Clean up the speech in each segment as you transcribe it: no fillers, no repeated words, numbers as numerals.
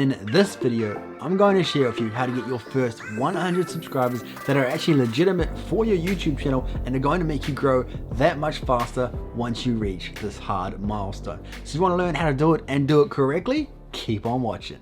In this video, I'm going to share with you how to get your first 100 subscribers that are actually legitimate for your YouTube channel and are going to make you grow that much faster once you reach this hard milestone. So if you want to learn how to do it and do it correctly, keep on watching.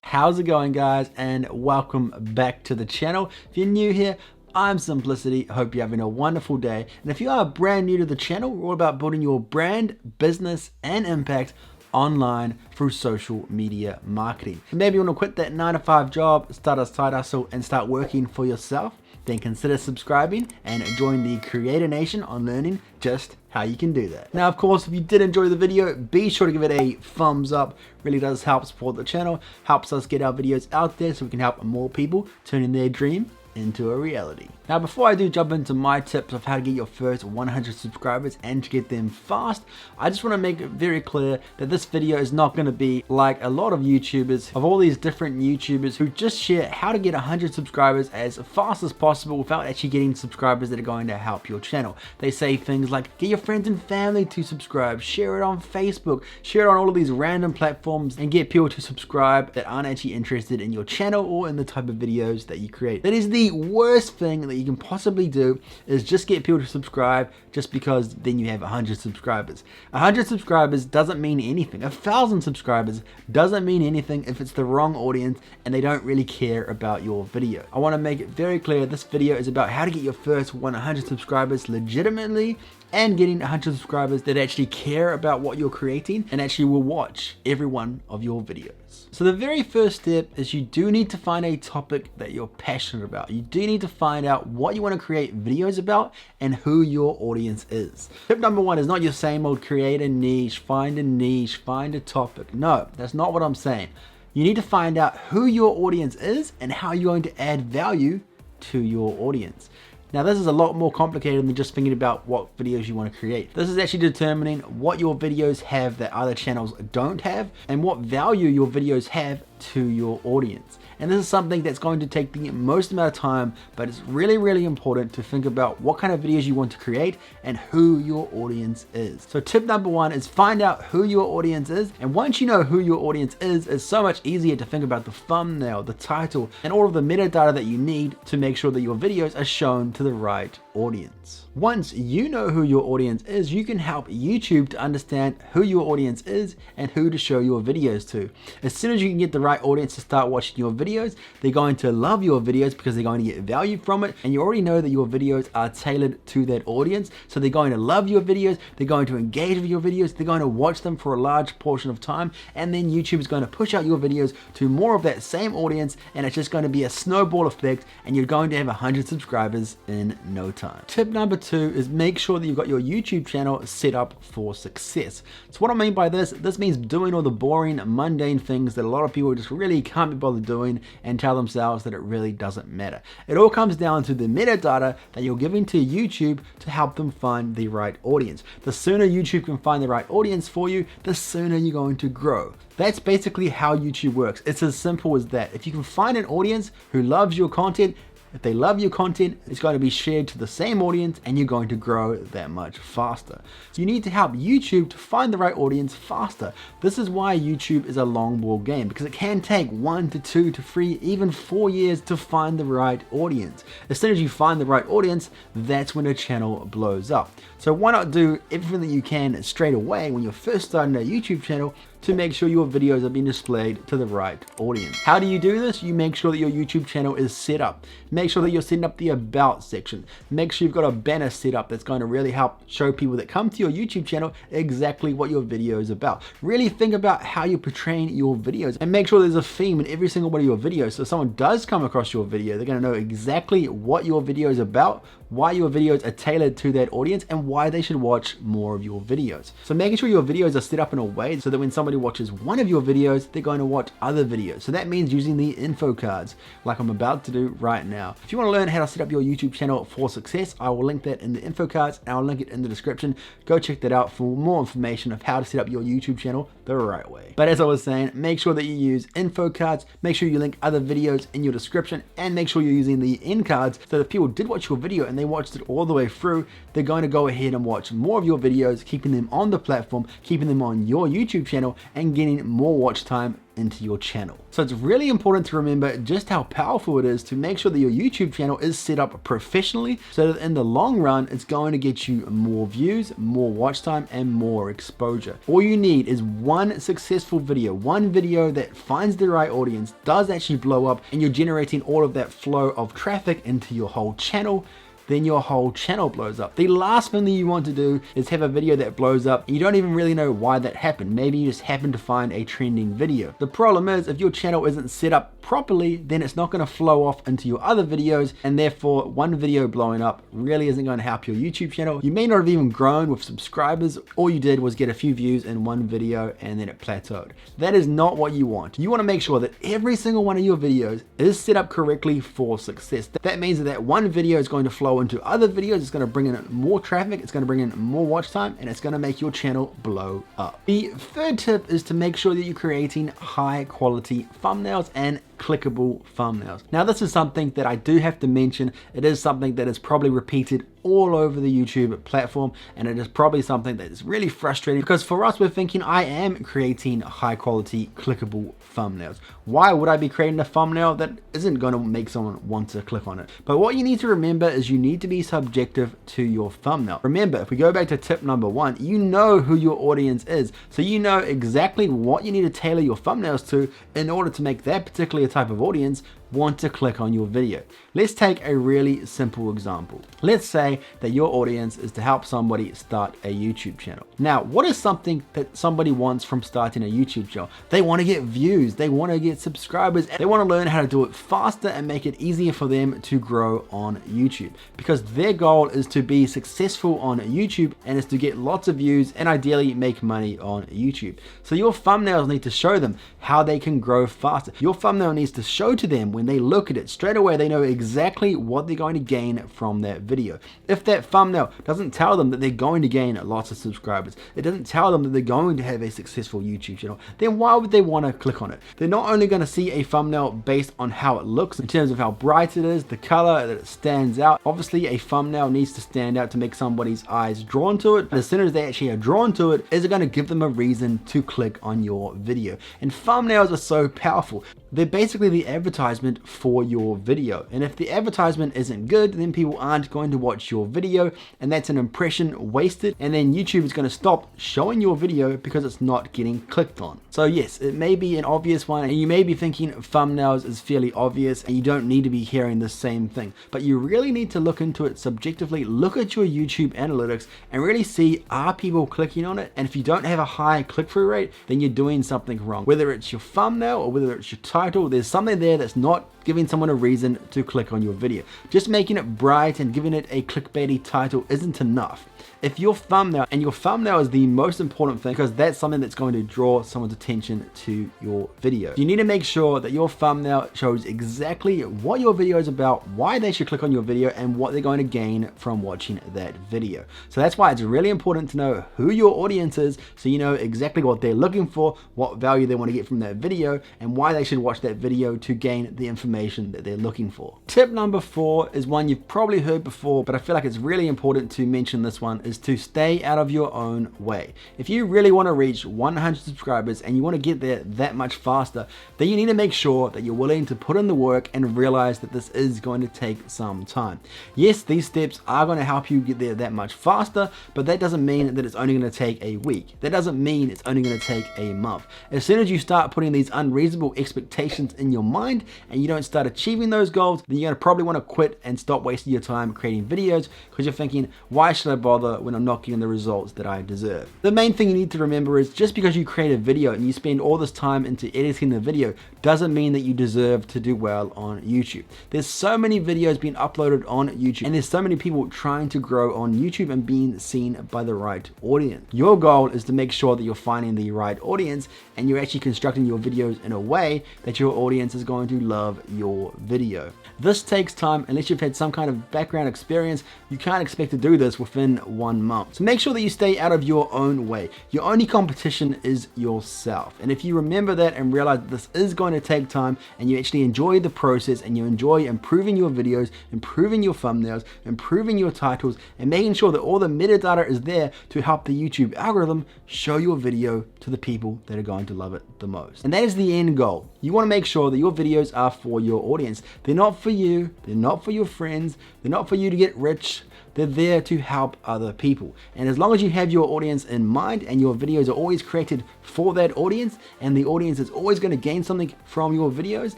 How's it going, guys, and welcome back to the channel. If you're new here, I'm Simplicity. Hope you're having a wonderful day. And if you are brand new to the channel, we're all about building your brand, business, and impact online through social media marketing. And maybe you want to quit that 9-to-5 job, start a side hustle, and start working for yourself. Then consider subscribing and join the Creator Nation on learning just how you can do that. Now, of course, if you did enjoy the video, be sure to give it a thumbs up. Really does help support the channel, helps us get our videos out there so we can help more people turning their dream into a reality. Now, before I do jump into my tips of how to get your first 100 subscribers and to get them fast, I just want to make it very clear that this video is not going to be like a lot of YouTubers, of all these different YouTubers who just share how to get 100 subscribers as fast as possible without actually getting subscribers that are going to help your channel. They say things like, get your friends and family to subscribe, share it on Facebook, share it on all of these random platforms, and get people to subscribe that aren't actually interested in your channel or in the type of videos that you create. That is the worst thing that you can possibly do, is just get people to subscribe just because then you have 100 subscribers. 100 subscribers doesn't mean anything. 1,000 subscribers doesn't mean anything if it's the wrong audience and they don't really care about your video. I want to make it very clear, this video is about how to get your first 100 subscribers legitimately and getting 100 subscribers that actually care about what you're creating and actually will watch every one of your videos. So the very first step is you do need to find a topic that you're passionate about. You do need to find out what you want to create videos about and who your audience is. Tip number one is not your same old create a niche, find a topic. No, that's not what I'm saying. You need to find out who your audience is and how you're going to add value to your audience. Now, this is a lot more complicated than just thinking about what videos you want to create. This is actually determining what your videos have that other channels don't have and what value your videos have to your audience. And this is something that's going to take the most amount of time, but it's really, really important to think about what kind of videos you want to create and who your audience is. So tip number one is find out who your audience is. And once you know who your audience is, it's so much easier to think about the thumbnail, the title, and all of the metadata that you need to make sure that your videos are shown to the right audience. Once you know who your audience is, you can help YouTube to understand who your audience is and who to show your videos to. As soon as you can get the right audience to start watching your videos, they're going to love your videos because they're going to get value from it, and you already know that your videos are tailored to that audience, so they're going to love your videos, they're going to engage with your videos, they're going to watch them for a large portion of time, and then YouTube is going to push out your videos to more of that same audience, and it's just going to be a snowball effect, and you're going to have 100 subscribers in no time. Tip number two is make sure that you've got your YouTube channel set up for success. So what I mean by this means doing all the boring, mundane things that a lot of people just really can't be bothered doing and tell themselves that it really doesn't matter. It all comes down to the metadata that you're giving to YouTube to help them find the right audience. The sooner YouTube can find the right audience for you, the sooner you're going to grow. That's basically how YouTube works. It's as simple as that. If you can find an audience who loves your content, if they love your content, it's going to be shared to the same audience and you're going to grow that much faster. So you need to help YouTube to find the right audience faster. This is why YouTube is a long ball game, because it can take 1 to 2 to 3, even 4 years to find the right audience. As soon as you find the right audience, that's when a channel blows up. So why not do everything that you can straight away when you're first starting a YouTube channel to make sure your videos are being displayed to the right audience. How do you do this? You make sure that your YouTube channel is set up. Make sure that you're setting up the about section. Make sure you've got a banner set up that's going to really help show people that come to your YouTube channel exactly what your video is about. Really think about how you're portraying your videos and make sure there's a theme in every single one of your videos. So if someone does come across your video, they're going to know exactly what your video is about, why your videos are tailored to that audience, and why they should watch more of your videos. So making sure your videos are set up in a way so that when somebody watches one of your videos, they're going to watch other videos. So that means using the info cards like I'm about to do right now. If you want to learn how to set up your YouTube channel for success, I will link that in the info cards and I'll link it in the description. Go check that out for more information of how to set up your YouTube channel the right way. But as I was saying, make sure that you use info cards, make sure you link other videos in your description, and make sure you're using the end cards so that if people did watch your video and and they watched it all the way through, they're going to go ahead and watch more of your videos, keeping them on the platform, keeping them on your YouTube channel, and getting more watch time into your channel. So it's really important to remember just how powerful it is to make sure that your YouTube channel is set up professionally, so that in the long run, it's going to get you more views, more watch time, and more exposure. All you need is one successful video, one video that finds the right audience, does actually blow up, and you're generating all of that flow of traffic into your whole channel. Then your whole channel blows up. The last thing that you want to do is have a video that blows up and you don't even really know why that happened. Maybe you just happen to find a trending video. The problem is, if your channel isn't set up properly, then it's not going to flow off into your other videos, and therefore one video blowing up really isn't going to help your YouTube channel. You may not have even grown with subscribers. All you did was get a few views in one video and then it plateaued. That is not what you want. You want to make sure that every single one of your videos is set up correctly for success. That means that one video is going to flow into other videos, it's going to bring in more traffic, it's going to bring in more watch time, and it's going to make your channel blow up. The third tip is to make sure that you're creating high quality thumbnails and clickable thumbnails. Now, this is something that I do have to mention. It is something that is probably repeated all over the YouTube platform, and it is probably something that is really frustrating, because for us, we're thinking, I am creating high quality clickable thumbnails. Why would I be creating a thumbnail that isn't going to make someone want to click on it? But what you need to remember is you need to be subjective to your thumbnail. Remember, if we go back to tip number 1, you know who your audience is, so you know exactly what you need to tailor your thumbnails to in order to make that particular type of audience want to click on your video. Let's take a really simple example. Let's say that your audience is to help somebody start a YouTube channel. Now, what is something that somebody wants from starting a YouTube channel? They want to get views, they want to get subscribers, they want to learn how to do it faster and make it easier for them to grow on YouTube, because their goal is to be successful on YouTube and is to get lots of views and ideally make money on YouTube. So your thumbnails need to show them how they can grow faster. Your thumbnail needs to show to them, when they look at it straight away, they know exactly what they're going to gain from that video. If that thumbnail doesn't tell them that they're going to gain lots of subscribers, it doesn't tell them that they're going to have a successful YouTube channel, then why would they want to click on it? They're not only going to see a thumbnail based on how it looks, in terms of how bright it is, the color, that it stands out. Obviously, a thumbnail needs to stand out to make somebody's eyes drawn to it. But as soon as they actually are drawn to it, is it going to give them a reason to click on your video? And thumbnails are so powerful. They're basically the advertisement for your video, and if the advertisement isn't good, then people aren't going to watch your video, and that's an impression wasted, and then YouTube is going to stop showing your video because it's not getting clicked on. So yes, it may be an obvious one, and you may be thinking thumbnails is fairly obvious and you don't need to be hearing the same thing, but you really need to look into it subjectively. Look at your YouTube analytics and really see, are people clicking on it? And if you don't have a high click-through rate, then you're doing something wrong. Whether it's your thumbnail or whether it's your title, there's something there that's not giving someone a reason to click on your video. Just making it bright and giving it a clickbaity title isn't enough. If your thumbnail, and your thumbnail is the most important thing, because that's something that's going to draw someone's attention to your video. You need to make sure that your thumbnail shows exactly what your video is about, why they should click on your video, and what they're going to gain from watching that video. So that's why it's really important to know who your audience is, so you know exactly what they're looking for, what value they want to get from that video, and why they should watch that video to gain the information that they're looking for. Tip number 4 is one you've probably heard before, but I feel like it's really important to mention this one, is to stay out of your own way. If you really want to reach 100 subscribers and you want to get there that much faster, then you need to make sure that you're willing to put in the work and realize that this is going to take some time. Yes, these steps are going to help you get there that much faster, but that doesn't mean that it's only going to take a week. That doesn't mean it's only going to take a month. As soon as you start putting these unreasonable expectations in your mind and you don't start achieving those goals, then you're going to probably want to quit and stop wasting your time creating videos, because you're thinking, why should I bother when I'm not getting the results that I deserve? The main thing you need to remember is, just because you create a video and you spend all this time into editing the video doesn't mean that you deserve to do well on YouTube. There's so many videos being uploaded on YouTube, and there's so many people trying to grow on YouTube and being seen by the right audience. Your goal is to make sure that you're finding the right audience and you're actually constructing your videos in a way that your audience is going to love your video. This takes time. Unless you've had some kind of background experience, you can't expect to do this within 1 month. So make sure that you stay out of your own way. Your only competition is yourself. And if you remember that and realize that this is going to take time, and you actually enjoy the process and you enjoy improving your videos, improving your thumbnails, improving your titles, and making sure that all the metadata is there to help the YouTube algorithm show your video to the people that are going to love it the most. And that is the end goal. You want to make sure that your videos are for your audience. They're not for you, they're not for your friends, they're not for you to get rich. They're there to help other people. And as long as you have your audience in mind and your videos are always created for that audience, and the audience is always going to gain something from your videos,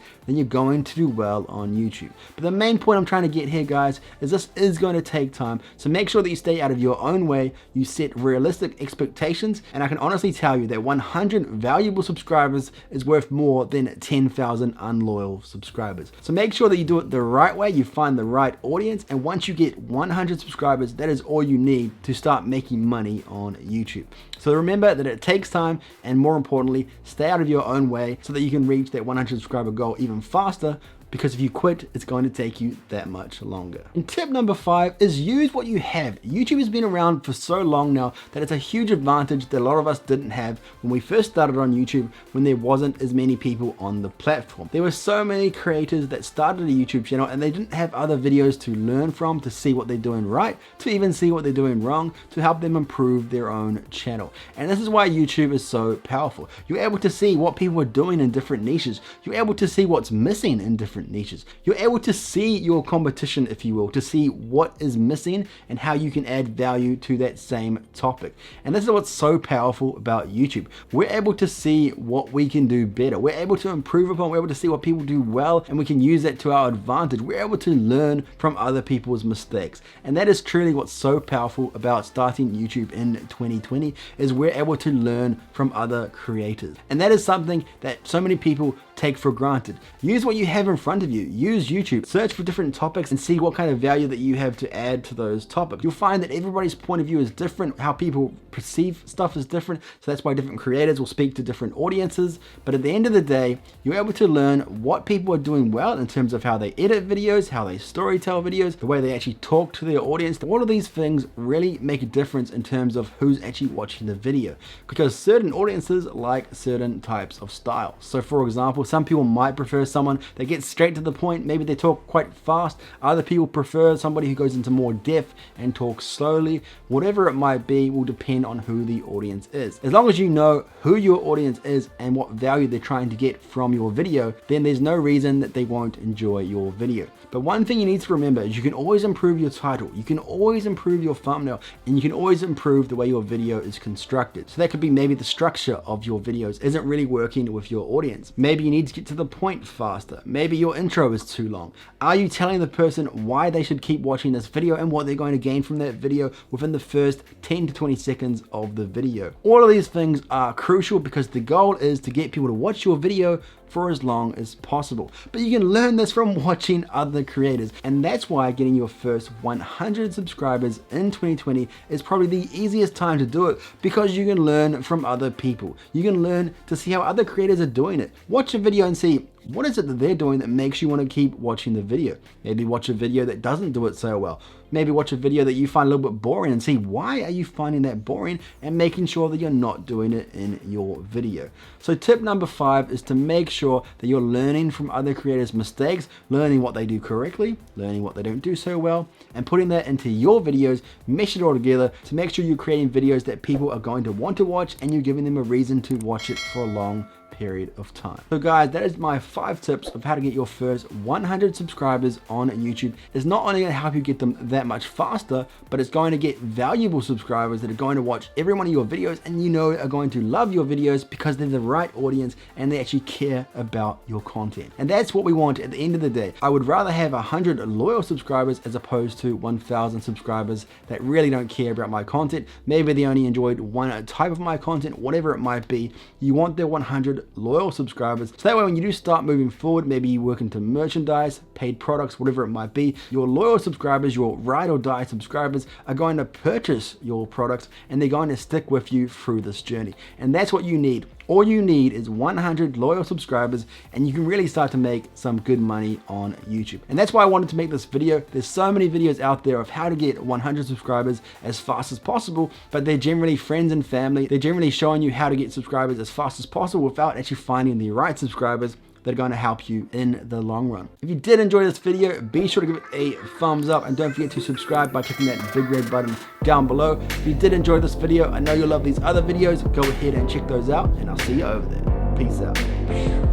then you're going to do well on YouTube. But the main point I'm trying to get here, guys, is this is going to take time. So make sure that you stay out of your own way, you set realistic expectations, and I can honestly tell you that 100 valuable subscribers is worth more than 10,000 unloyal subscribers. So make sure that you do it the right way, you find the right audience, and once you get 100 subscribers, that is all you need to start making money on YouTube. So remember that it takes time, and more importantly, stay out of your own way so that you can reach that 100 subscriber goal even faster, because if you quit, it's going to take you that much longer. And tip number 5 is use what you have. YouTube has been around for so long now that it's a huge advantage that a lot of us didn't have when we first started on YouTube, when there wasn't as many people on the platform. There were so many creators that started a YouTube channel and they didn't have other videos to learn from, to see what they're doing right, to even see what they're doing wrong, to help them improve their own channel. And this is why YouTube is so powerful. You're able to see what people are doing in different niches. You're able to see what's missing in different niches. You're able to see your competition, if you will, to see what is missing and how you can add value to that same topic. And this is what's so powerful about YouTube. We're able to see what we can do better. We're able to improve upon, we're able to see what people do well, and we can use that to our advantage. We're able to learn from other people's mistakes. And that is truly what's so powerful about starting YouTube in 2020, is we're able to learn from other creators. And that is something that so many people take for granted. Use what you have in front of you. Use YouTube. Search for different topics and see what kind of value that you have to add to those topics. You'll find that everybody's point of view is different. How people perceive stuff is different. So that's why different creators will speak to different audiences. But at the end of the day, you're able to learn what people are doing well in terms of how they edit videos, how they storytell videos, the way they actually talk to their audience. All of these things really make a difference in terms of who's actually watching the video, because certain audiences like certain types of style. So for example, some people might prefer someone that gets straight to the point. Maybe they talk quite fast. Other people prefer somebody who goes into more depth and talks slowly. Whatever it might be will depend on who the audience is. As long as you know who your audience is and what value they're trying to get from your video, then there's no reason that they won't enjoy your video. But one thing you need to remember is you can always improve your title, you can always improve your thumbnail, and you can always improve the way your video is constructed. So that could be maybe the structure of your videos isn't really working with your audience. Maybe you need to get to the point faster. Maybe your intro is too long. Are you telling the person why they should keep watching this video and what they're going to gain from that video within the first 10 to 20 seconds of the video? All of these things are crucial because the goal is to get people to watch your video for as long as possible. But you can learn this from watching other creators, and that's why getting your first 100 subscribers in 2020 is probably the easiest time to do it, because you can learn from other people. You can learn to see how other creators are doing it. Watch a video and see what is it that they're doing that makes you want to keep watching the video. Maybe watch a video that doesn't do it so well. Maybe watch a video that you find a little bit boring and see why are you finding that boring, and making sure that you're not doing it in your video. So tip number 5 is to make sure that you're learning from other creators' mistakes, learning what they do correctly, learning what they don't do so well, and putting that into your videos, mesh it all together to make sure you're creating videos that people are going to want to watch, and you're giving them a reason to watch it for a long period of time. So guys, that is my 5 tips of how to get your first 100 subscribers on YouTube. It's not only going to help you get them that much faster, but it's going to get valuable subscribers that are going to watch every one of your videos, and you know are going to love your videos because they're the right audience and they actually care about your content. And that's what we want at the end of the day. I would rather have 100 loyal subscribers as opposed to 1,000 subscribers that really don't care about my content. Maybe they only enjoyed one type of my content, whatever it might be. You want their 100 loyal subscribers, so that way when you do start moving forward, maybe you work into merchandise, paid products, whatever it might be, your loyal subscribers, your ride or die subscribers are going to purchase your products, and they're going to stick with you through this journey. And that's what you need. All you need is 100 loyal subscribers and you can really start to make some good money on YouTube. And that's why I wanted to make this video. There's so many videos out there of how to get 100 subscribers as fast as possible, but they're generally friends and family. They're generally showing you how to get subscribers as fast as possible without actually finding the right subscribers that are going to help you in the long run. If you did enjoy this video, be sure to give it a thumbs up and don't forget to subscribe by clicking that big red button down below. If you did enjoy this video, I know you'll love these other videos. Go ahead and check those out and I'll see you over there. Peace out.